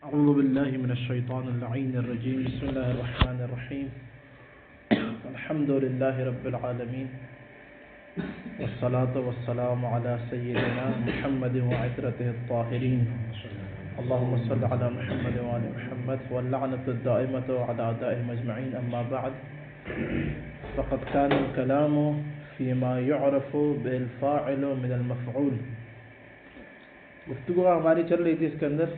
أعوذ بالله من الشيطان اللعين الرجيم. بسم الله الرحمن الرحيم. الحمد لله رب العالمين، والصلاة والسلام على سيدنا محمد وعترته الطاهرين. اللهم صل على محمد وآل محمد، واللعنة الدائمة على أعدائهم أجمعين. أما بعد، فقد كان الكلام فيما يعرف بالفاعل من المفعول. گفتگو ہماری چل رہی تھی اس کے اندر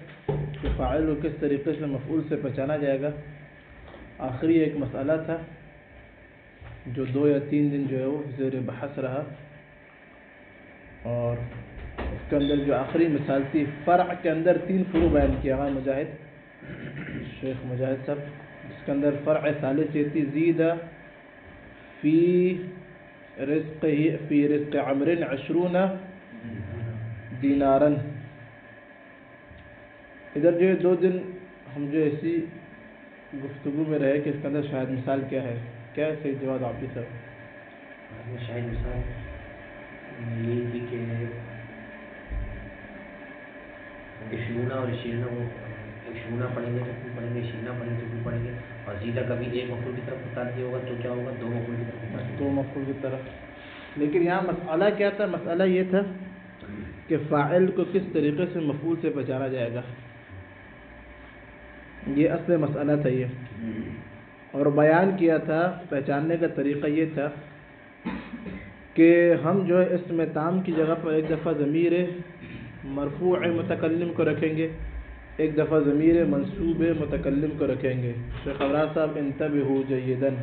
کہ فاعل کو کس طریقے سے مفعول سے پہچانا جائے گا. آخری ایک مسئلہ تھا جو 2 یا 3 دن جو ہے وہ زیر بحث رہا، اور اس کے اندر جو آخری مثال تھی فرع کے اندر 3 فروع بیان کیا ہے مجاہد شیخ مجاہد صاحب، جس کے اندر فرع ثالث یہ تھی زید فی رزق عمر 20 دینارن. ادھر جو 2 دن ہم جو ایسی گفتگو میں رہے کہ اس کے اندر شاید مثال کیا ہے، کیا صحیح جواب آپ بھی سر؟ شاید مثال یہ تھی کہ اشرونا اور اشیرنا، وہ اشرونا پڑھیں گے تو کیوں پڑھیں گے، اشیرنا پڑھیں گے تو کیوں پڑھیں گے، اور زیدہ کبھی ایک مفعول کی طرف متعدی ہوگا تو کیا ہوگا، 2 مفعول کی طرف متعدی، 2 مفعول کی طرف. لیکن یہاں مسئلہ کیا تھا؟ مسئلہ یہ تھا کہ فاعل کو کس طریقے سے مفعول سے پہچانا جائے گا. یہ اصل مسئلہ تھا یہ، اور بیان کیا تھا پہچاننے کا طریقہ یہ تھا کہ ہم جو ہے اسم تام کی جگہ پر ایک دفعہ ضمیر مرفوع متکلم کو رکھیں گے، ایک دفعہ ضمیر منصوب متکلم کو رکھیں گے. شیخ ابراز صاحب انتبہوا جیداً.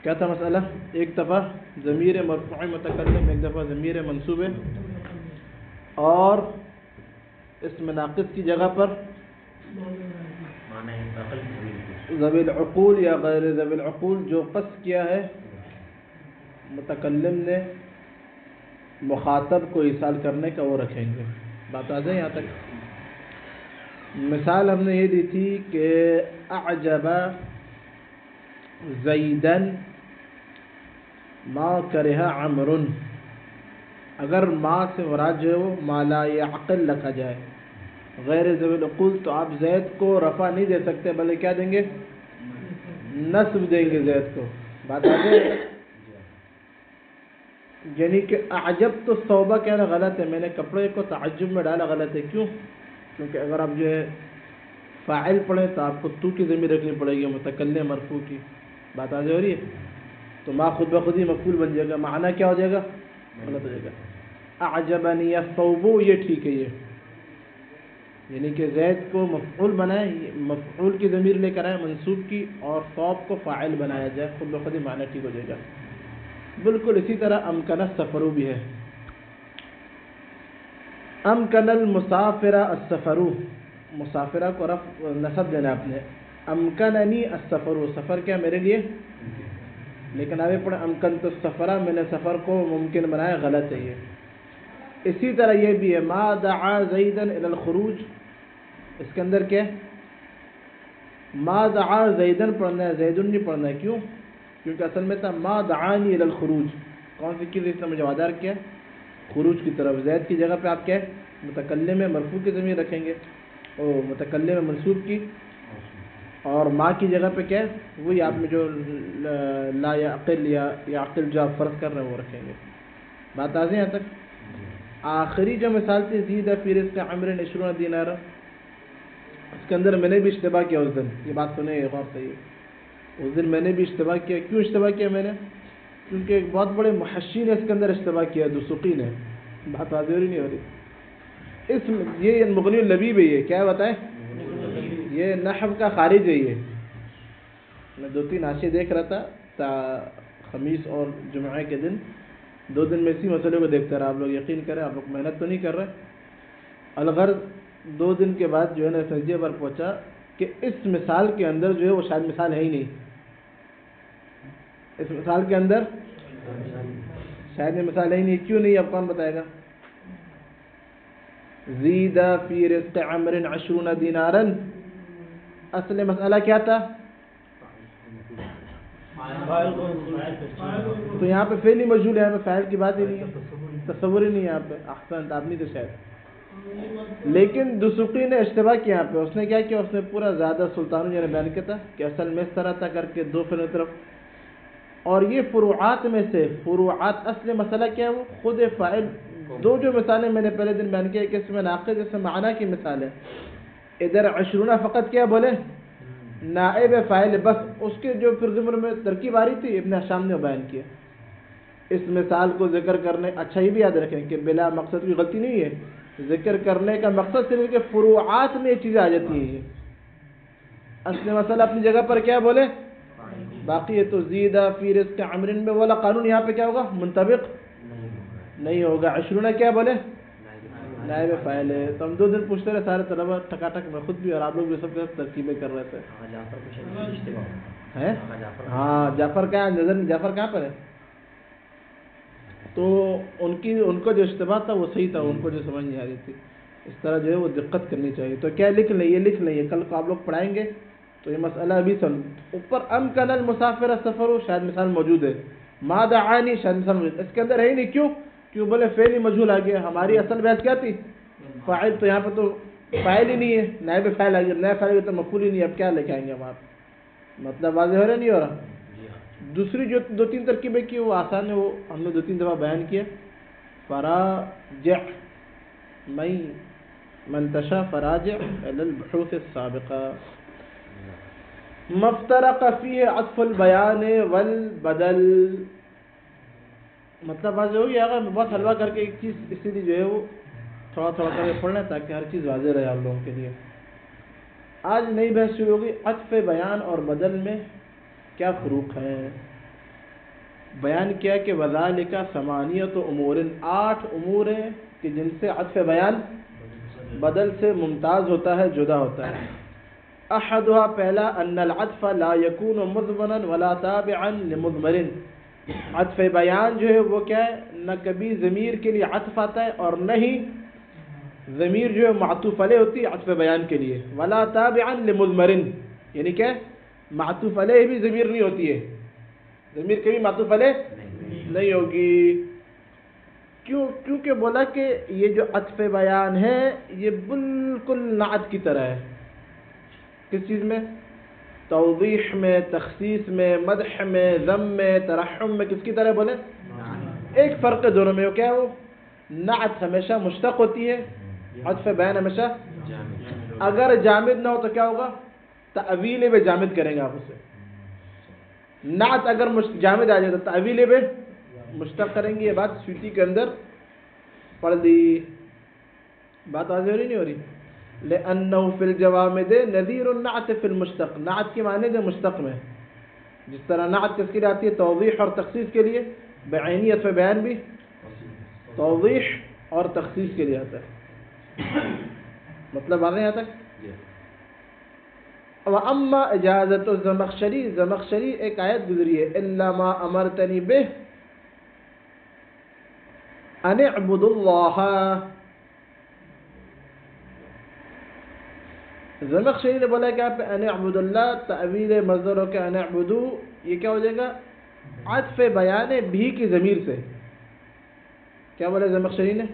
کیا تھا مسئلہ؟ ایک دفعہ ضمیر مرفوع متکلم، ایک دفعہ ضمیر منصوب، اور اسم ناقص کی جگہ پر ذوی العقول یا غیر ذوی العقول جو قصد کیا ہے متکلم نے مخاطب کو ایصال کرنے کا وہ رکھیں گے. بات آ جائے یہاں تک. مثال ہم نے یہ دی تھی کہ اعجب زیدن ما کرہ عمر. اگر ما سے مراد جو ہے وہ ما لا یعقل رکھا جائے، غیر ذوی العقول، تو آپ زید کو رفع نہیں دے سکتے، بلکہ کیا دیں گے؟ نصب دیں گے زید کو. بات آ گئی. یعنی کہ اعجب تو صوبہ کہنا غلط ہے، میں نے کپڑے کو تعجب میں ڈالا غلط ہے. کیوں؟ کیونکہ اگر آپ جو ہے فاعل پڑھیں تو آپ کو تو کی ضمیر رکھنی پڑے گی متکلم مرفوع کی. بات آ جا رہی ہے؟ تو ما خود بخود ہی مفعول بن جائے گا، معنی کیا ہو جائے گا؟ غلط ہو جائے گا. اعجبنی الثوب، یہ ٹھیک ہے. یہ یعنی کہ زید کو مفعول بنائے، مفعول کی ضمیر لے کر آئے منصوب کی، اور ثوب کو فاعل بنایا جائے، خود بخود ہی معنی ٹھیک ہو جائے گا. بالکل اسی طرح امکن السفر بھی ہے. امکن المسافر السفر، مسافرہ کو نصب دینا آپ نے. امکننی السفر، سفر کیا میرے لیے، لیکن آگے پڑھیں امکنت السفر، میں نے سفر کو ممکن بنایا، غلط ہے یہ. اسی طرح یہ بھی ہے ما دعا زیدن الی الخروج. اس کے اندر کیا ہے؟ ما دعا زیدن پڑھنا ہے، زیدن نہیں پڑھنا ہے. کیوں؟ کیونکہ اصل میں تھا ما دعانی الی الخروج. کون سی چیز اس نے مجھے وادار کیا؟ خروج کی طرف. زید کی جگہ پہ آپ کیا ہے؟ متکلم میں مرفوع کی ضمیر رکھیں گے، اور متکلم میں منصوب کی، اور ما کی جگہ پہ کیا ہے؟ وہی آپ میں جو لا یعقل یا یعقل جو آپ فرض کر رہے ہیں وہ رکھیں گے. بات آ یہاں تک. آخری جو مثال تھی زید فی رزق عمر 20 دینارا، اس کے اندر میں نے بھی اشتباہ کیا اس دن. یہ بات سنیں، یہ غور صحیح ہے. اس دن میں نے بھی اشتباہ کیا. کیوں اشتباہ کیا میں نے؟ کیونکہ ایک بہت بڑے محشی نے اس کے اندر اشتباہ کیا، دسوقی نے. بات واضح نہیں ہو رہی. اس یہ مغنی اللبیب ہے. یہ کیا ہے بتائیں؟ یہ نحو کا خارج ہے. یہ میں 2-3 حاشیے دیکھ رہا تھا خمیس اور جمعہ کے دن، 2 دن میں اسی مسئلے کو دیکھتا رہا. آپ لوگ یقین کریں، آپ لوگ محنت تو نہیں کر رہے. الغرض 2 دن کے بعد جو ہے نا نتیجے پر پہنچا کہ اس مثال کے اندر جو ہے وہ شاید مثال ہے ہی نہیں. اس مثال کے اندر شاید یہ مثال ہے ہی نہیں. کیوں نہیں؟ اب کون بتائے گا؟ زید فی رزق عمر 20 دینارا، اصل مسئلہ کیا تھا؟ تو یہاں پہ فعل ہی مجہول ہے، یہاں پہ فاعل کی بات ہی نہیں ہے، تصور ہی نہیں ہے یہاں پہ. احسنت، آپ نہیں تو شاید لیکن دسوقی نے اشتباہ کیا یہاں پہ. اس نے کیا کیا, اس نے پورا زیادہ سلطان جو نے بیان کیا تھا کہ اصل میں اس طرح تھا کر کے دو فعل طرف. اور یہ فروعات میں سے فروعات, اصل مسئلہ کیا ہے وہ خود فاعل. دو جو مثالیں میں نے پہلے دن بیان کیا کہ اس میں ناقص اس میں معنی کی مثال ہے. ادھر 20 فقط کیا بولے نائب فاعل, بس اس کے جو پھر ضمن میں ترکیب آ رہی تھی ابن ہشام نے بیان کیا. اس مثال کو ذکر کرنے, اچھا یہ بھی یاد رکھیں کہ بلا مقصد کی غلطی نہیں ہے, ذکر کرنے کا مقصد صرف کہ فروعات میں یہ چیزیں آ جاتی ہیں. یہ اصل مسئلہ اپنی جگہ پر کیا بولے, باقی ہے تو زیدہ فی رزق عمر میں والا قانون یہاں پہ کیا ہوگا, منطبق نہیں ہوگا. 20 کیا بولے نائب فاعل ہے. تو ہم 2 دن پوچھتے رہے سارے طلبہ ٹکاٹک, میں خود بھی اور آپ لوگ بھی سب کے سب ترکیبیں کر رہے تھے. ہاں جعفر کا نظر, جعفر کہاں پر ہے, تو ان کو جو اشتباہ تھا وہ صحیح تھا, ان کو جو سمجھ نہیں آ رہی تھی. اس طرح جو ہے وہ دقت کرنی چاہیے. تو کیا لکھ لیں, یہ لکھ لیں, یہ کل کو آپ لوگ پڑھائیں گے تو یہ مسئلہ ابھی سن. اوپر امکن المسافر سفر, شاید مثال موجود ہے. ما دعانی, شاید مثال موجود, اس کے اندر ہے ہی نہیں. کیوں بولے فعل ہی مجہول آ گیا. ہماری اصل بحث کیا تھی, فاعل, تو یہاں پہ تو فاعل ہی نہیں ہے, نائب فاعل آ گیا. نائب فاعل تو مفعول ہی نہیں ہے, اب کیا لے کے آئیں گے ہم آپ. مطلب واضح ہو رہا نہیں ہو رہا. دوسری جو 2-3 ترکیبیں کی وہ آسان ہے, وہ ہم نے 2-3 دفعہ بیان کیا. فراجع من تشاء فراجع الى البحوث السابقہ. مفترق فيه عطف البیان والبدل. مطلب واضح ہو گیا. اگر بہت حلوہ کر کے ایک چیز اس لیے جو ہے وہ تھوڑا تھوڑا کر کے پڑھنا تاکہ ہر چیز واضح رہے آپ لوگوں کے لیے. آج نئی بحث شروع ہوگی. عطف بیان اور بدل میں کیا فروق ہے. بیان کیا کہ وذالک ثمانیۃ امور, 8 امور ہیں کہ جن سے عطف بیان بدل سے ممتاز ہوتا ہے, جدا ہوتا ہے. احدها, پہلا, ان العطف لا يكون مضمنا ولا تابعا لمضمر. عطف بیان جو ہے وہ کیا ہے, نہ کبھی ضمیر کے لیے عطف آتا ہے اور نہ ہی ضمیر جو ہے معطوف علیہ ہوتی ہے عطف بیان کے لیے. ولا تابعا لمضمر, یعنی کہ معطوف علیہ بھی ضمیر نہیں ہوتی ہے, ضمیر کبھی معطوف علیہ نہیں ہوگی. کیونکہ بولا کہ یہ جو عطف بیان ہے یہ بالکل نعت کی طرح ہے. کس چیز میں, توضیح میں, تخصیص میں, مدح میں, ذم میں, ترحم میں, کس کی طرح بولے. ایک فرق ہے دونوں میں, وہ کیا ہے, وہ نعت ہمیشہ مشتق ہوتی ہے, عطف بیان ہمیشہ. اگر جامد نہ ہو تو کیا ہوگا, تعویل بے جامد کریں گے آپ اسے. نعت اگر جامد آ جائے تو تعویل بے مشتق کریں گے. یہ بات سویٹی کے اندر پڑھ دی. بات واضح ہو رہی نہیں ہو رہی. لأنه في الجوامد نظیر النعت في المشتق. نعت کے معنی جو مشتق میں, جس طرح نعت کس کے لیے آتی ہے, توضیح اور تخصیص کے لیے. بعینی عطف بیان بھی توضیح اور تخصیص کے لیے آتا ہے. مطلب آ رہے ہیں یہاں تک. واما اجازت الزمخشری, زمخشری ایک آیت گزری ہے, الا ما امرتنی به ان اعبد اللہ. زمخشری نے بولا کہ آپ ان اعبد اللہ, تعویل مصدر ہو کہ ان اعبدو, یہ کیا ہو جائے گا, عطف بیان بھی کی ضمیر سے. کیا بولا زمخشری نے,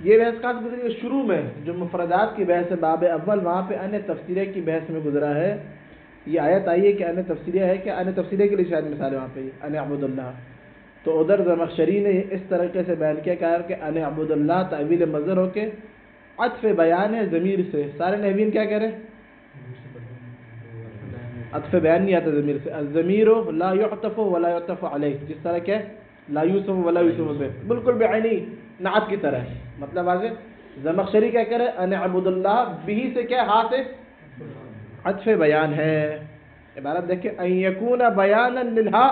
یہ بحث خاص گزری ہے شروع میں جو مفردات کی بحث ہے باب اول, وہاں پہ ان تفسیریہ کی بحث میں گزرا ہے. یہ آیت آئی ہے کہ ان تفسیریہ ہے, کہ ان تفسیریہ کے لیے شاید مثال ہے وہاں پہ ان اعبد اللہ. تو ادھر زمخشری نے اس طریقے سے بیان کیا کہ ان اعبد اللہ تعویل مصدر ہو کے عطف بیان ہے ضمیر سے. سارے نحوین کیا کہہ رہے ہیں, عطف بیان نہیں آتا ضمیر سے. الضمیر لا يعطف ولا يعطف علیہ, جس طرح کہ لا یوسف ولا یوسف سے, بالکل بعینی نعت کی طرح ہے. مطلب آگے زمخشری کیا کہہ رہے ہیں, ان اعبد اللہ بھی سے کیا ہاتھ ہے, عطف بیان ہے. عبارت دیکھیں, ان یکون بیانا للہا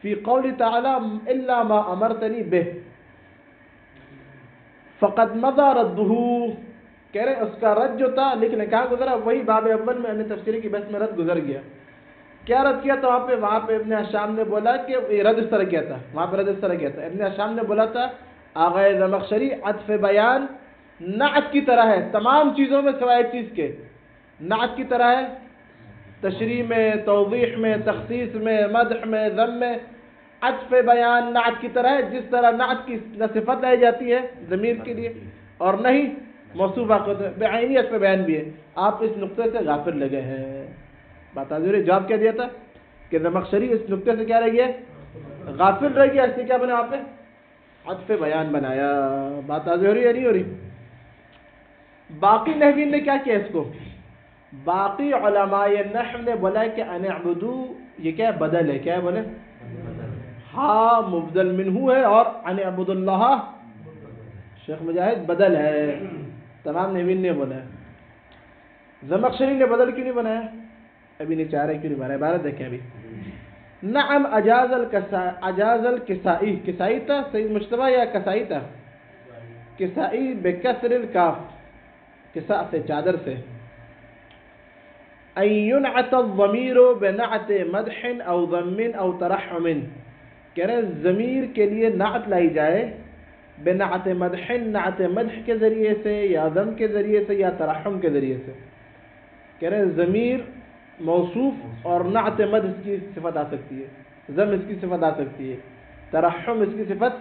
فی قول تعالی الا ما امرتنی به فقد مضى رده. کہہ رہے ہیں اس کا رد جو تھا لیکن کہاں گزرا, وہی باب اول میں ان تفسیری کی بحث میں رد گزر گیا. کیا رد کیا تھا وہاں پہ ابن ہشام نے بولا کہ یہ رد اس طرح کیا تھا, وہاں پہ رد اس طرح کیا تھا. ابن ہشام نے بولا تھا آغا زمخشری عطف بیان نعت کی طرح ہے تمام چیزوں میں سوائے چیز کے. نعت کی طرح ہے تشریح میں, توضیح میں, تخصیص میں, مدح میں, ذم میں, عطف بیان نعت کی طرح ہے، جس طرح نعت کی نہ صفت لائی جاتی ہے ضمیر کے لیے اور نہ ہی موصوف واقع ہوتا ہے، بعینی عطف بیان بھی ہے۔ آپ اس نقطے سے غافل لگے ہیں۔ بات آج جواب کیا دیا تھا کہ زمخشری اس نقطے سے کیا رہ گیا، غافل رہ گیا، اس سے کیا بنا آپ نے عطف بیان بنایا۔ بات آج ہو رہی ہے نہیں ہو رہی؟ باقی نحوین نے کیا کیا اس کو؟ باقی علماء نحو نے بولا کہ ان اعبدو یہ کیا ہے، بدل ہے، کیا ہے بولے، ہاں مبدل منہو ہے، اور ان اعبد اللہ شیخ مجاہد بدل ہے، تمام نحوین نے بولا ہے۔ زمخشری نے بدل کیوں نہیں بنایا؟ ابھی نہیں چاہ رہے کیوں نہیں بنایا، عبارت دیکھیں ابھی۔ نعم اجاز الکسائی، کسائی تھا سید مجتبیٰ یا کسائی تھا؟ کسائی بکسر الکاف، کساء سے چادر سے، ان ينعت الضمیر بنعت مدح او ضم او ترحم، کہہ رہے ضمیر کے لیے نعت لائی جائے بنعت مدح، نعت مدح کے ذریعے سے یا ضم کے ذریعے سے یا ترحم کے ذریعے سے۔ کہہ رہے ضمیر موصوف اور نعت مدح اس کی صفت آ سکتی ہے، ضم اس کی صفت آ سکتی ہے، ترحم اس کی صفت۔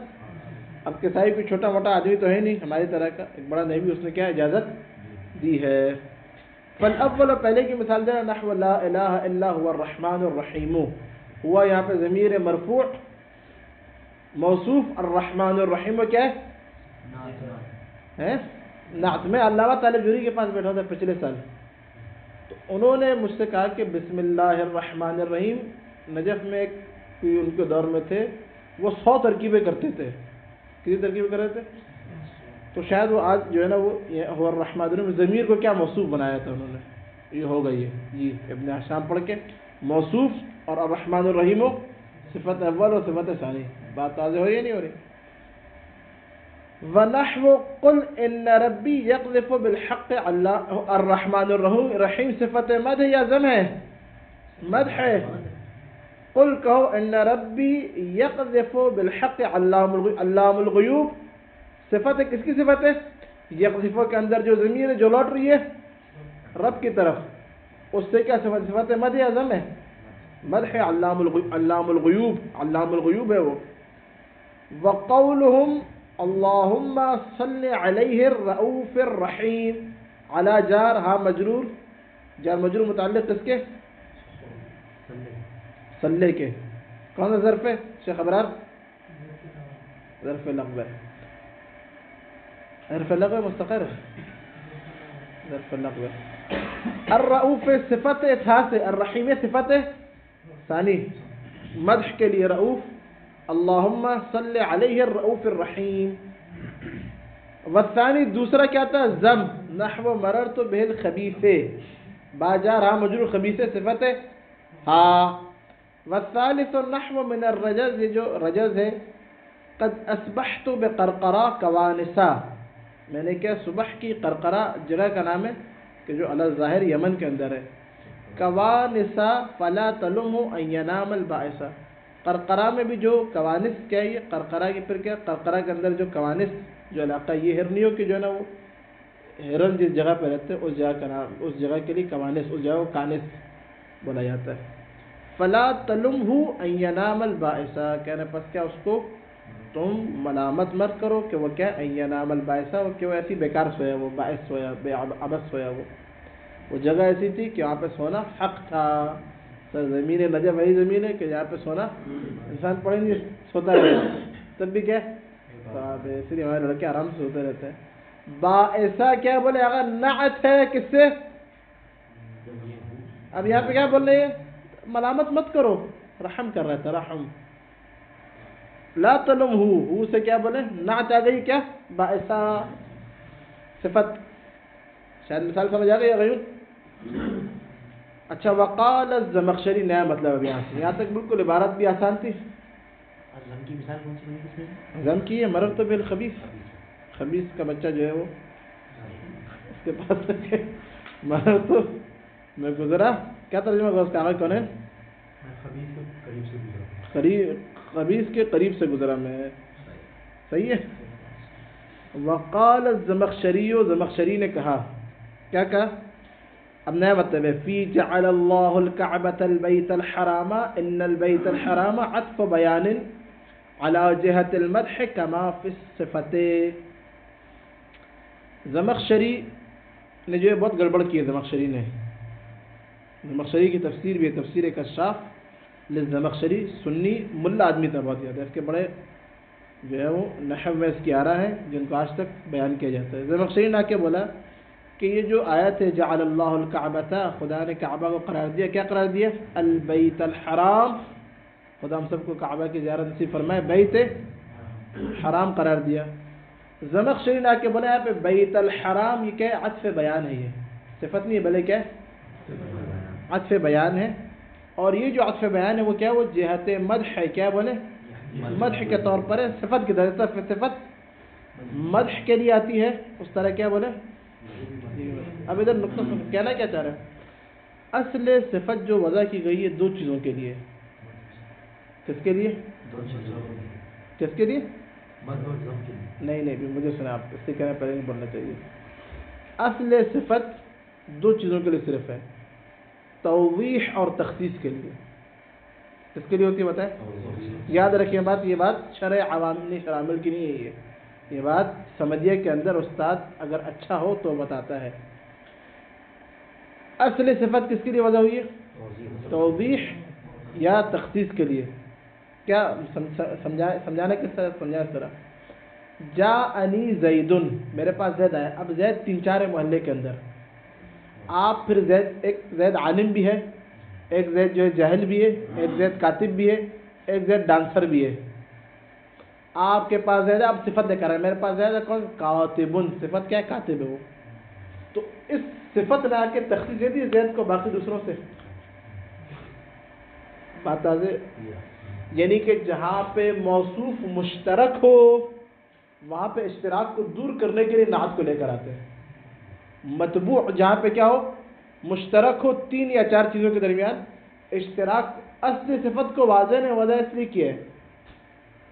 اب کسائی کوئی چھوٹا موٹا آدمی تو ہے نہیں ہماری طرح کا، ایک بڑا نبی، اس نے کیا اجازت دی ہے۔ فالاول، پہلے کی مثال دینا، نحو لا الہ الا هو الرحمن الرحیم، ہوا یہاں پہ ضمیر مرفوع موصوف، الرحمن الرحیم کیا ہے؟ نعت۔ میں علامہ طالب جوری کے پاس بیٹھا تھا پچھلے سال، تو انہوں نے مجھ سے کہا کہ بسم اللہ الرحمن الرحیم، نجف میں کوئی ان کے دور میں تھے، وہ 100 ترکیبیں کرتے تھے۔ کتنی ترکیبیں کر رہے تھے؟ تو شاید وہ آج جو ہے نا وہ هو الرحمن الرحیم ضمیر کو کیا موصوف بنایا تھا انہوں نے، یہ ہو گئی ہے جی ابن حشام پڑھ کے، موصوف اور الرحمن الرحیم صفت اول اور صفت ثانی۔ بات واضح ہو رہی ہے نہیں ہو رہی؟ وَنَحْوُ قُلْ إِنَّ رَبِّي يَقْذِفُ بِالْحَقِّ، الرحمن الرحیم صفت مدح یا ذم ہے؟ مدح ہے۔ قل کہو ان ربی یقذف بالحق، علام الغیوب صفت ہے، کس کی صفت ہے؟ یقذف کے اندر جو ضمیر ہے جو لوٹ رہی ہے رب کی طرف، اس سے کیا صفت؟ صفت مدح یا ذم ہے؟ مدح، علام الغیوب، علام الغیوب ہے وہ۔ وقولہم اللہم صل علیہ الرؤوف الرحیم، علی جار ہاں مجرور، جار مجرور متعلق کس کے؟ صلی کے، کون سا ظرف ہے شیخ ابرار؟ ظرف لغو ہے، ظرف لغو ہے، مستقر ہے، ظرف لغو ہے۔ الرؤوف صفت تھا سے، الرحیم صفت ثانی، مدح کے لیے رؤوف، اللہم صلی علیہ الرؤوف الرحیم۔ والثانی دوسرا کیا تھا؟ ضم، نحو مررت بہ الخبیث، باجار ہاں مجرور، خبیث صفت ہاں۔ والثالث نحو من الرجز، جو رجز ہے، قد اصبحت بقرقرہ کوانسا، میں نے کیا صبح کی قرقرہ جگہ کا نام ہے کہ جو علی ظاہر یمن کے اندر ہے، کوانسا فلا تلم ان ینام البائسا، قرقرہ میں بھی جو کوانس کیا ہے، یہ قرقرہ کی پھر کیا، قرقرہ کے اندر جو کوانس جو علاقہ، یہ ہرنیوں کی جو ہے نا وہ ہرن جس جگہ پہ رہتے ہیں اس جگہ کا نام، اس جگہ کے لیے کوانس، اس جگہ کو کانس بولا جاتا ہے۔ فلا تلمہ ان ینام البائسا، کہنے پس کیا اس کو تم ملامت مت کرو کہ وہ کیا ان ینام البائسا، کہ وہ ایسی بیکار سویا، وہ باعث سویا، بے عبث سویا، وہ جگہ ایسی تھی کہ وہاں پہ سونا حق تھا۔ زمین نجف وہی زمین ہے کہ جہاں پہ سونا انسان پڑھیں گے سوتا رہے تب بھی کیا، اس لیے ہمارے لڑکے آرام سے سوتے رہتے ہیں۔ باعثا کیا بولے، اگر نعت ہے کس سے؟ اب یہاں پہ کیا بول رہے ہیں؟ ملامت مت کرو، رحم کر رہا ہے، ترحم۔ لا تلم ہو سے کیا بولے، نعت آ گئی کیا، باعثا صفت۔ شاید مثال سمجھ آ گئی غیور؟ اچھا، وقال الزمخشری، نیا مطلب اب یہاں سے، یہاں تک بالکل عبارت بھی آسان تھی۔ ضم کی مثال کون سی بنی؟ ضم کی ہے، مررت بالخبیث، خبیث کا بچہ جو ہے وہ اس کے پاس مررت میں گزرا، کیا ترجمہ ہوگا اس کا؟ آگے کون ہے؟ خبیث کے قریب سے گزرا میں، صحیح ہے۔ وقال الزمخشری، زمخشری نے کہا، کیا کہا؟ اب نیا مطلب ہے فی جعل اللہ الکعبۃ البیت الحرام ان البیت الحرام عطف بیان علی جہت المدح کما فی الصفت. زمخشری نے جو ہے بہت گڑبڑ کی ہے. زمخشری کی تفسیر بھی ہے, تفسیر کشاف للزمخشری. سنی ملا آدمی تھا بہت زیادہ, اس کے بڑے جو ہے وہ نحو میں اس کی آرا ہیں جن کو آج تک بیان کیا جاتا ہے. زمخشری نے آ کے بولا کہ یہ جو آیت ہے جعل اللہ الکعبۃ, خدا نے کعبہ کو قرار دیا, کیا قرار دیا؟ البیت الحرام. خدا ہم سب کو کعبہ کی زیارت نصیب فرمائے, بیت حرام قرار دیا. زمخشری نے آ کے بولا یہاں پہ بیت الحرام یہ کیا ہے؟ عطف بیان ہے, یہ صفت نہیں ہے بلکہ کیا ہے؟ عطف بیان ہے. اور یہ جو عطف بیان ہے وہ کیا ہے؟ وہ جہت مدح ہے. کیا بولے؟ مدح کے طور پر ہے, صفت کی طرح. صفت مدح کے لیے آتی ہے اس طرح. کیا بولے؟ اب ادھر نقطہ کہنا کیا چاہ رہے ہیں؟ اصل صفت جو وضع کی گئی ہے دو چیزوں کے لیے. کس کے لیے؟ کس کے لیے؟ نہیں مجھے سنا, آپ اس سے کہنا پہلے نہیں بولنا چاہیے. اصل صفت دو چیزوں کے لیے صرف ہے, توضیح اور تخصیص کے لیے. کس کے لیے ہوتی ہے بتائیں؟ یاد رکھیں بات, یہ بات شرع عوامی شرامل کی نہیں ہے. یہ بات سمجھیے کے اندر استاد اگر اچھا ہو تو بتاتا ہے. اصل صفت کس کے لیے وضع ہوئی ہے؟ توضیح یا تخصیص کے لیے. کیا سمجھانا کس طرح سمجھا؟ اس طرح جاءنی زیدن, میرے پاس زید آیا. اب زید 3-4 ہے محلے کے اندر. آپ پھر زید, ایک زید عالم بھی ہے, ایک زید جو ہے جاہل بھی ہے, ایک زید کاتب بھی ہے, ایک زید ڈانسر بھی ہے. آپ کے پاس زید ہے, اب صفت دے کر ہے میرے پاس زید ہے کون؟ کاتبن. صفت کیا ہے؟ کاتب ہے وہ. تو اس صفت میں آ کے تخصیص دے دی زید کو باقی دوسروں سے. بات واضح؟ یعنی کہ جہاں پہ موصوف مشترک ہو وہاں پہ اشتراک کو دور کرنے کے لیے نعت کو لے کر آتے ہیں. مطبوع جہاں پہ کیا ہو؟ مشترک ہو 3 یا 4 چیزوں کے درمیان اشتراک. اصل صفت کو واضح نے وضع اس لیے کیا ہے,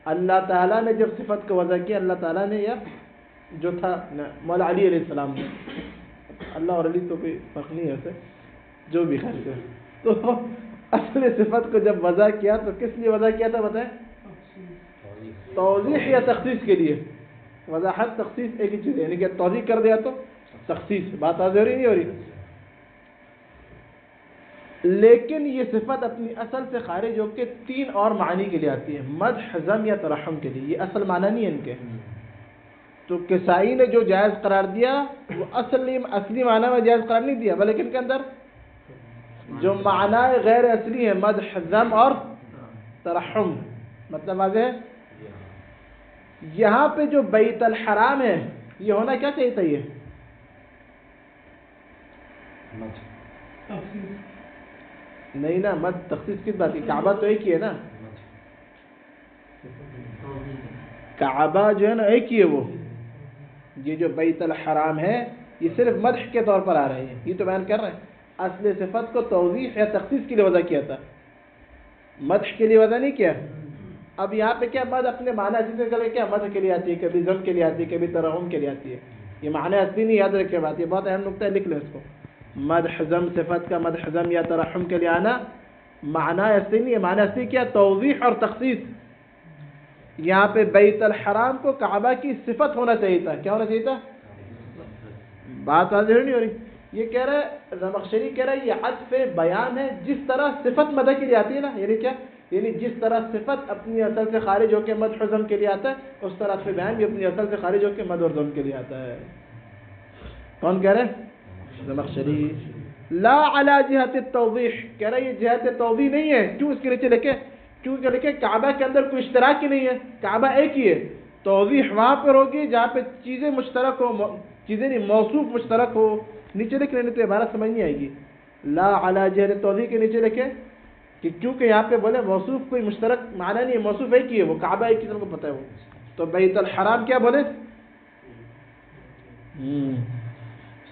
اللہ تعالیٰ نے جب صفت کو وضع کیا, اللہ تعالیٰ نے یا جو تھا مولا علی علیہ السلام نے, اللہ اور علی تو کوئی فرق نہیں ہے اسے, جو بھی خیر سے, تو اصل صفت کو جب وضع کیا تو کس لیے وضع کیا تھا بتائیں؟ توضیح یا تخصیص کے لیے. وضاحت تخصیص ایک ہی چیز ہے, یعنی کہ توضیح کر دیا تو تخصیص. بات واضح ہو رہی نہیں ہو رہی؟ لیکن یہ صفت اپنی اصل سے خارج ہو کے 3 اور معنی کے لیے آتی ہے, مدح, ذم یا ترحم کے لیے. یہ اصل معنی نہیں ہے ان کے. تو کسائی نے جو جائز قرار دیا وہ اصلی معنی میں جائز قرار نہیں دیا, بلکہ ان کے اندر جو معنی غیر اصلی ہے مدح, ذم اور ترحم. مطلب واضح ہے؟ یہاں پہ جو بیت الحرام ہے یہ ہونا کیا چاہیے تھا؟ یہ نہیں نا, مد تخصیص کس بات کی؟ کعبہ تو ایک ہی ہے نا. کعبہ جو ہے نا ایک ہی ہے. وہ یہ جو بیت الحرام ہے یہ صرف مدح کے طور پر آ رہے ہیں, یہ تو بیان کر رہے ہیں. اصل صفت کو توضیح یا تخصیص کے لیے وضع کیا تھا, مدح کے لیے وضع نہیں کیا. اب یہاں پہ کیا مد اپنے معنی اصلی سے کرے, کیا مدح کے لیے آتی ہے, کبھی ذم کے لیے آتی ہے, کبھی ترحم کے لیے آتی ہے. یہ معنی اصلی نہیں, یاد رکھے بات, یہ بہت اہم نقطہ ہے, لکھ لیں اس کو. مدح ذم صفت کا مدح ذم یا ترحم کے لیے آنا معنی اصلی نہیں ہے. معنی اصلی کیا؟ توضیح اور تخصیص. یہاں پہ بیت الحرام کو کعبہ کی صفت ہونا چاہیے تھا. کیا ہونا چاہیے تھا؟ بات واضح نہیں ہو رہی؟ یہ کہہ رہا ہے زمخشری, کہہ رہا ہے یہ عطف بیان ہے. جس طرح صفت مدح کے لیے آتی ہے نا, یعنی کیا, یعنی جس طرح صفت اپنی اصل سے خارج ہو کے مدح ذم کے لیے آتا ہے, اس طرح عطف بیان بھی اپنی اصل سے خارج ہو کے مدح اور ذم کے لیے آتا ہے. کون کہہ رہے ہیں؟ زمخشری. لا علی جہت التوضیح, کہہ رہا ہے یہ جہت توضیح نہیں ہے. کیوں اس کے نیچے لکھے؟ کیونکہ لکھے کعبہ کے اندر کوئی اشتراک ہی نہیں ہے, کعبہ ایک ہی ہے. توضیح وہاں پر ہوگی جہاں پہ چیزیں مشترک ہو, چیزیں نہیں موصوف مشترک ہو. نیچے لکھ لینے تو عبارت سمجھ نہیں آئے گی. لا علی جہت توضیح کے نیچے لکھے کہ کیونکہ یہاں پہ بولے موصوف کوئی مشترک معنی نہیں ہے, موصوف ایک ہی ہے, وہ کعبہ ایک ہی, سب کو پتہ ہے وہ. تو بیت الحرام کیا بولے؟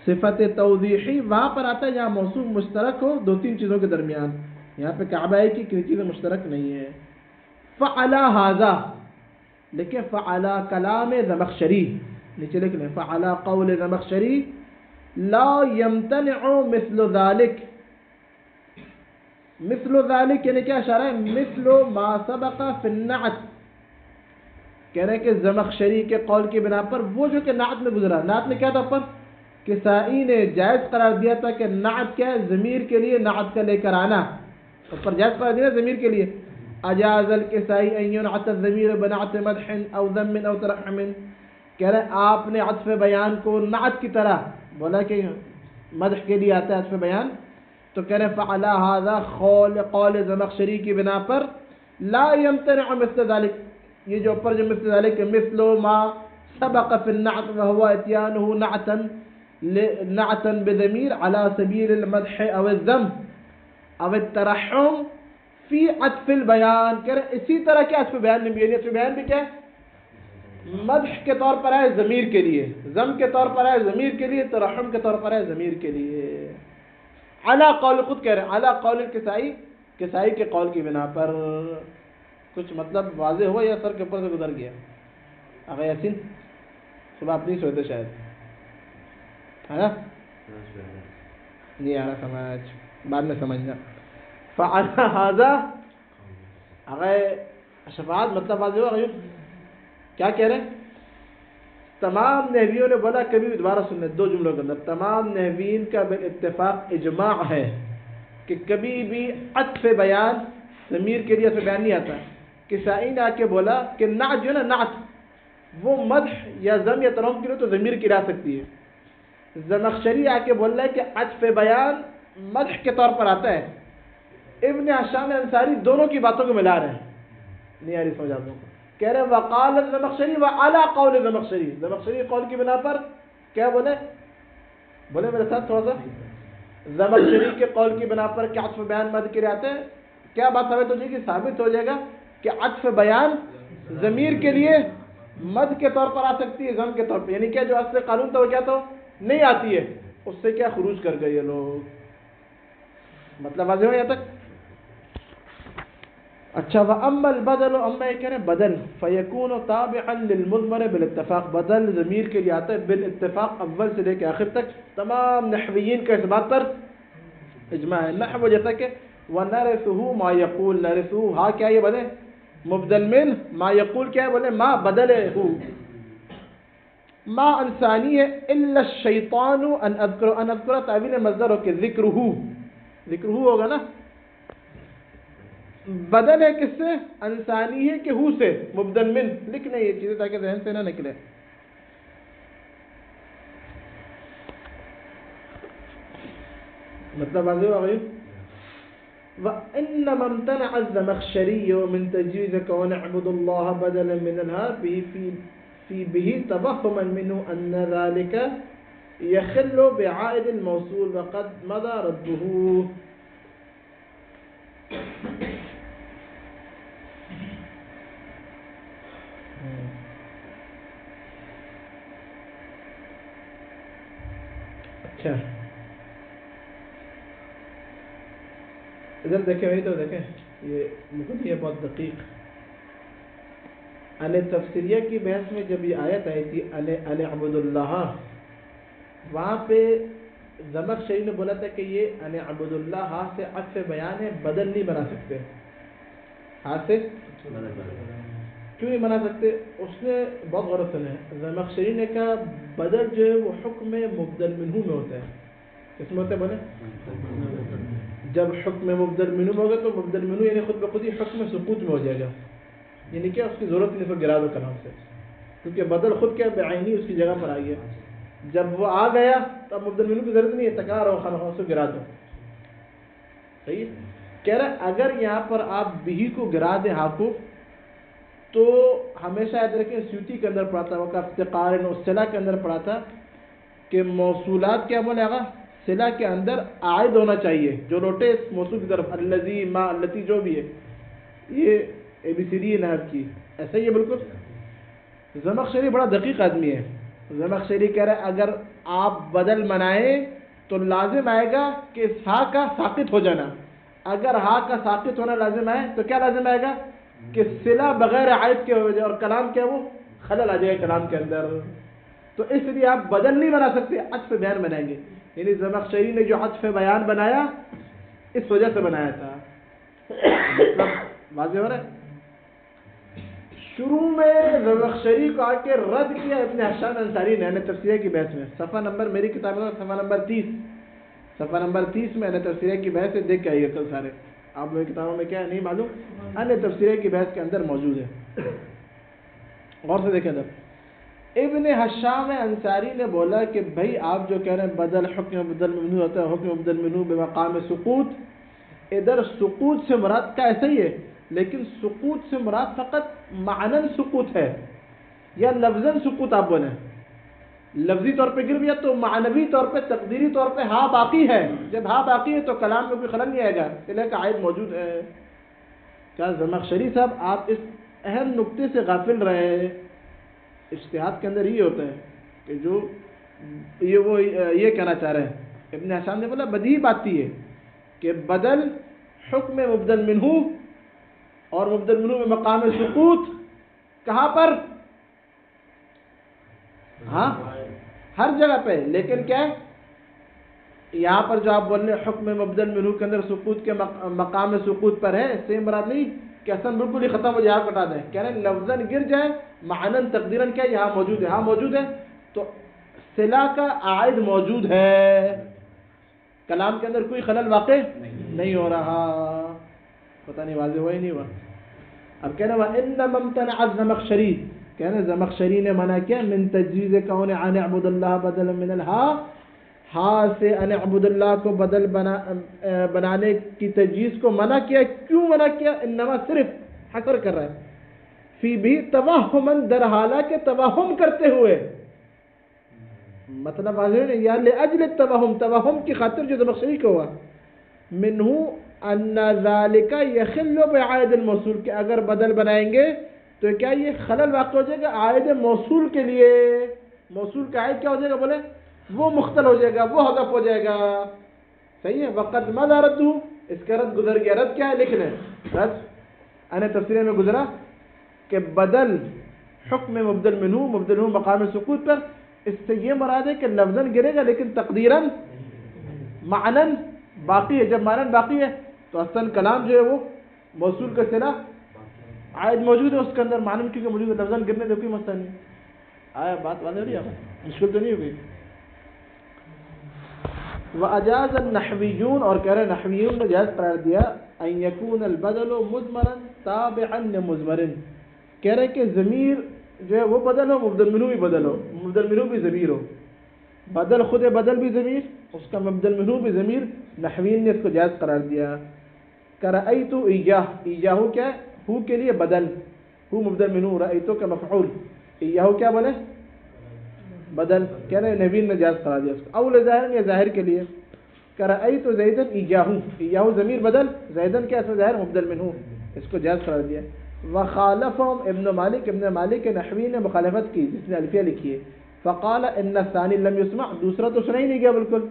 صفت توضیحی وہاں پر آتا ہے جہاں موصوف مشترک ہو 2-3 چیزوں کے درمیان. یہاں پہ کعبہ ہے کہ کسی چیز مشترک نہیں ہے. فعلا ھذا, لیکن فعلا کلام زمخشری نیچے لکھ لیں. فعلا قول زمخشری, لا يمتنع مثل ذلك. مثل ذلك یعنی کیا اشارہ ہے؟ مثل ما سبق فی النعت، کہنے کہ زمخشری کے قول کی بنا پر وہ جو کہ نعت میں گزرا. نعت میں کیا تھا اوپر؟ کسائی نے جائز قرار دیا تھا کہ نعت کیا ہے؟ ضمیر کے لیے نعت کا لے کر آنا. اوپر جائز قرار دیا ضمیر کے لیے. اجاز الکسائی ان ينعت الضمیر بنعت مدح او ذم او ترحم، کہہ رہے آپ نے عطف بیان کو نعت کی طرح بولا کہ مدح کے لیے آتا ہے عطف بیان، تو کہہ رہے فعلی ھذا قول زمخشری کی بنا پر لا يمتنع مثل ذلك، یہ جو اوپر جو مثل ذلك مثل ما سبق في النعت وهو اتيانه نعتا بضمیر على سبيل المدح او الذم او الترحم فی عطف البیان، کہہ رہے اسی طرح کیا عطف بیان میں بھی ہے. عطف بیان بھی کیا ہے؟ مدح کے طور پر ہے ضمیر کے لیے، ضم کے طور پر ہے ضمیر کے لیے، ترحم کے طور پر ہے ضمیر کے لیے. علی قول، خود کہہ رہے ہیں علی قول الکسائی، کسائی کے قول کی بنا پر. کچھ مطلب واضح ہوا یا سر کے اوپر سے گزر گیا؟ آقا یاسین صبح آپ نہیں سوتے شاید، ہے نا؟ نہیں آ رہا سمجھ، بعد میں سمجھنا. فعلی ھذا اگر شفاعت مطلب واضح ہوا. کیا کہہ رہے ہیں؟ تمام نحویوں نے بولا، کبھی بھی دوبارہ سننے دو جملوں کے اندر، تمام نحوین کا بالاتفاق اجماع ہے کہ کبھی بھی عطف بیان ضمیر کے لیے عطف بیان نہیں آتا. کسائی نے آ کے بولا کہ نعت جو ہے نا، نعت وہ مدح یا ضم یا ترحم کے لیے تو ضمیر کی آ سکتی ہے. زمخشری آ کے بول رہا ہے کہ عطف بیان مدح کے طور پر آتا ہے. ابن حشام انصاری دونوں کی باتوں کو ملا رہے ہیں. نہیں آ رہی سمجھ آپ کو؟ کہہ رہے وقال الزمخشری وعلی قول الزمخشری، زمخشری قول کی بنا پر کیا بولے؟ بولے میرے ساتھ تھوڑا سا. زمخشری کے قول کی بنا پر کیا عطف بیان مد کے لیے آتے ہیں؟ کیا بات ثابت ہو جائے گی؟ ثابت ہو جائے گا کہ عطف بیان ضمیر کے لیے مد کے طور پر آ سکتی ہے، ضم کے طور پر. یعنی کیا جو اصل قانون تھا وہ کیا تھا؟ نہیں آتی ہے. اس سے کیا خروج کر گئے یہ لوگ. مطلب واضح ہو یہاں تک؟ اچھا. وَأَمَّا الْبَدَلُ، اما یہ کہہ رہے ہیں بدل، فَيَكُونُ تَابِعًا لِلْمُضْمَرِ بِالاتفاق، بدل ضمیر کے لیے آتا ہے بالاتفاق، اول سے لے کے آخر تک. تمام نحویین کا اس بات پر اجماع ہے. نحو جیسا کہ وَنَرِثُهُ مَا يَقُولُ، نَرِثُهُ ہاں کیا یہ بولے؟ مبدل من، ما یقول کیا ہے بولے؟ ما بدل ہو. ما انسانی ہے الا الشیطان ان اذکر تعبیر مصدر ہو کہ ذکر ہو، ذکر ہو ہوگا نا. بدل ہے کس سے؟ انسانی ہے کہ ہو سے، مبدل من. لکھنے یہ چیزیں تاکہ ذہن سے نہ نکلے. مطلب واضح ہو گئی. وَإِنَّمَا امْتَنَعَ الزَّمَخْشَرِيُّ مِنْ تَجْوِيزِكَ وَنَعْبُدُ اللَّهَ بَدَلًا مِنْ الْهَا فِي بِهِ تَفَهُّمًا مِنْهُ أَنَّ ذَلِكَ يَخِلُّ بِعَائِدِ الْمَوْصُولِ وَقَدْ مَضَى رَدُّهُ. اچھا ادھر دیکھیں، وہی تو دیکھیں، یہ مجھے بہت دقیق. ان تفسیریہ کی بحث میں جب یہ آیت آئی تھی ان عبد اللہ، وہاں پہ زمخشری نے بولا تھا کہ یہ ان عبد اللہ ہاتھ سے عطف بیان ہے، بدل نہیں بنا سکتے. ہاتھ سے کیوں نہیں بنا سکتے؟ اس نے بہت غور سنا ہے. زمخشری نے کہا بدل جو ہے وہ حکم مبدل منہ میں ہوتا ہے. کس میں ہوتا ہے بولے؟ جب حکم مبدل منہ میں ہوگا تو مبدل منہ یعنی خود بخود ہی حکم سقوط میں ہو جائے گا. یعنی کیا اس کی ضرورت نہیں، اس کو گرا دو کلام سے، کیونکہ بدل خود کیا بعینی اس کی جگہ پر آ گیا. جب وہ آ گیا تو اب مبدل منہ کی ضرورت نہیں ہے، تکرار اور خانہ سے گرا دو. صحیح کہہ رہا ہے. اگر یہاں پر آپ بھی کو گرا دیں ہا کو، تو ہمیشہ یاد رکھیں سیوطی کے اندر پڑھا تھا، وقت افتقار صلہ کے اندر پڑھا تھا کہ موصولات کیا بولے گا؟ صلہ کے اندر عائد ہونا چاہیے، جو لوٹے اس موصول کی طرف، الذی ما التی جو بھی ہے، یہ اے بی سی ڈی ہے نحو کی. ایسا ہی ہے بالکل. زمخشری بڑا دقیق آدمی ہے. زمخشری کہہ رہا ہے اگر آپ بدل منائیں تو لازم آئے گا کہ اس ہا کا ساقط ہو جانا. اگر ہا کا ساقط ہونا لازم آئے تو کیا لازم آئے گا؟ کہ صلہ بغیر عائد کے ہو جائے، اور کلام کیا وہ خلل آ جائے کلام کے اندر. تو اس لیے آپ بدل نہیں بنا سکتے، عطف بیان بنائیں گے. یعنی زمخشری نے جو عطف بیان بنایا اس وجہ سے بنایا تھا. مطلب واضح ہو رہا ہے. شروع میں زمخشری کو آ کے رد کیا ابن حشام انصاری نے تفسیرہ کی بحث میں. صفحہ نمبر میری کتاب میں صفحہ نمبر 30، صفحہ نمبر 30 میں تفسیرہ کی بحث سے دیکھ کے آئیے. کل سارے آپ میری کتابوں میں کیا ہے نہیں معلوم، ان تفسیرہ کی بحث کے اندر موجود ہے. غور سے دیکھیں ادھر. ابن حشام انصاری نے بولا کہ بھائی آپ جو کہہ رہے ہیں بدل حکم بدل منو ہوتا ہے، حکم بدل منو بمقام سقوط، ادھر سقوط سے مراد کا ایسا ہی ہے، لیکن سقوط سے مراد فقط معنن سقوط ہے یا لفظاً سقوط آپ بولیں. لفظی طور پہ گر گیا تو معنوی طور پہ تقدیری طور پہ ہاں باقی ہے. جب ہاں باقی ہے تو کلام میں کوئی خلل نہیں آئے گا، قلعہ کا عائد موجود ہے. کیا زمخشری صاحب آپ اس اہم نقطے سے غافل رہے ہیں؟ اجتہاد کے اندر یہ ہوتا ہے کہ جو یہ کہنا چاہ رہے ہیں. ابن حشام نے بولا بدیہی بات تھی ہے کہ بدل حکم مبدل منہ اور مبدل منہ میں مقام سقوط کہاں پر؟ ہاں ہر جگہ پہ. لیکن کیا ہے یہاں پر جو آپ بول رہے ہیں حکم مبدل منہ کے اندر سقوط کے مقام سقوط پر ہے، سیم مراد نہیں کہ اصلا بالکل ہی ختم ہو جائے، آپ کٹا دیں. کہہ رہے ہیں لفظاً گر جائے، معنن تقدیراً کیا یہاں موجود ہے، ہاں موجود ہے تو صلہ کا عائد موجود ہے. کلام کے اندر کوئی خلل واقع نہیں ہو رہا. پتہ نہیں واضح ہوا ہی نہیں ہوا. اب کہہ رہے ہیں انما امتنع الزمخشری، کہہ رہے ہیں زمخشری نے منع کیا من تجویز کون ان اعبد اللہ بدلا من الہا، ہاں سے ان اعبد اللہ کو بدل بنانے کی تجویز کو منع کیا. کیوں منع کیا؟ انما صرف حصر کر رہا ہے فی بھی توہمن، در حالہ کے توہم کرتے ہوئے. مطلب واضح ہے یا لاجل التوہم، توہم کی خاطر جو زمخشری کو ہوا. منہ ان ذالک یخل بعائد الموصول، کہ اگر بدل بنائیں گے تو کیا یہ خلل واقع ہو جائے گا عائد موصول کے لیے. موصول کا عائد کیا ہو جائے گا؟ بولے وہ مختل ہو جائے گا، وہ حذف ہو جائے گا. صحیح ہے. وقت ماذا ردہ، اس کا رد گزر گیا. رد کیا ہے لکھ لیں. رد ان تفسیر میں گزرا کہ بدل حکم مبدل منہ، مبدل منہ مقام سقوط پر، اس سے یہ مراد ہے کہ لفظاً گرے گا لیکن تقدیراً معنن باقی ہے. جب معنن باقی ہے تو اصل کلام جو ہے وہ موصول کا صلہ عائد موجود ہے اس کے اندر، معنن کیونکہ موجود ہے، لفظاً گرنے تو کوئی مسئلہ نہیں. آیا بات واضح ہو رہی ہے؟ مشکل تو نہیں ہو گئی. وَأَجَازَ النَّحْوِيُّونَ، اور کہہ رہے ہیں نحویون نے جائز قرار دیا ان یکون البدل مضمرا تابعا لمضمر، کہہ رہے ہیں کہ ضمیر جو ہے وہ بدل ہو، مبدل منہ بھی بدل ہو، مبدل منہ بھی ضمیر ہو. بدل خود بدل بھی ضمیر، اس کا مبدل منہ بھی ضمیر. نحویین نے اس کو جائز قرار دیا. کرأیت ایاہ، ایاہ کیا ہے؟ ہو کے لیے بدل، ہو مبدل منہ، رأیتو کا مفعول، ایاہ کیا بولے؟ بدل. کہہ رہے ہیں نحویین نے جائز قرار دیا اس کو. اول ظاہر یا ظاہر کے لیے کرأیت زیدن ایاہ، ایاہ ضمیر بدل، زیدن کیا اس ظاہر مبدل منہ، اس کو جائز قرار دیا. وخالفهم ابن مالک، ابن مالک نحوی نے مخالفت کی جس نے الفیہ لکھی ہے. فقال ان الثانی لم يسمع، دوسرا تو سنا ہی نہیں گیا بالکل،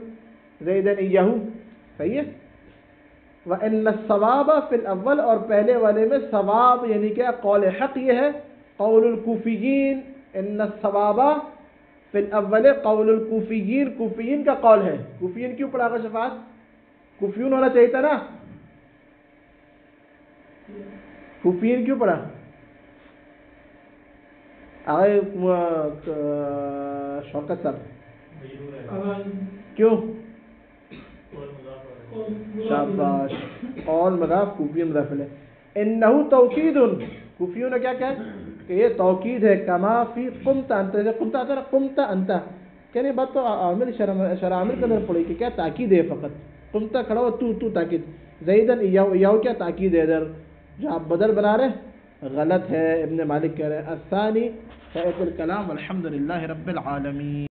زیدن ایاہ. صحیح ہے. وان الصواب فی الاول، اور پہلے والے میں ثواب یعنی کیا قول حق یہ ہے قول الکوفیین. ان الصواب فی الاول قول الکوفیین، کوفیین کا قول ہے. کوفیین کیوں پڑھا گا شفاعت؟ کوفیون ہونا چاہیے تھا نا. کوفیین کیوں پڑھا؟ آئے شوکت صاحب کیوں؟ شاباش. قول مضاف، کوفیون مضاف الیہ. انہ توکید، کوفیون نے کیا کہا کہ یہ توکید ہے. کما فی قمت انت، قمت انت، قمت انت، کہنے بات تو عامل شرع عامل کے اندر پڑی کہ کیا تاکید ہے فقط. قمت کھڑا ہو تو تاکید. زیدن ایاہ، ایاہ کیا تاکید ہے. ادھر جو آپ بدل بنا رہے غلط ہے. ابن مالک کہہ رہے ہیں الثانی فائت الکلام والحمد للہ رب العالمین.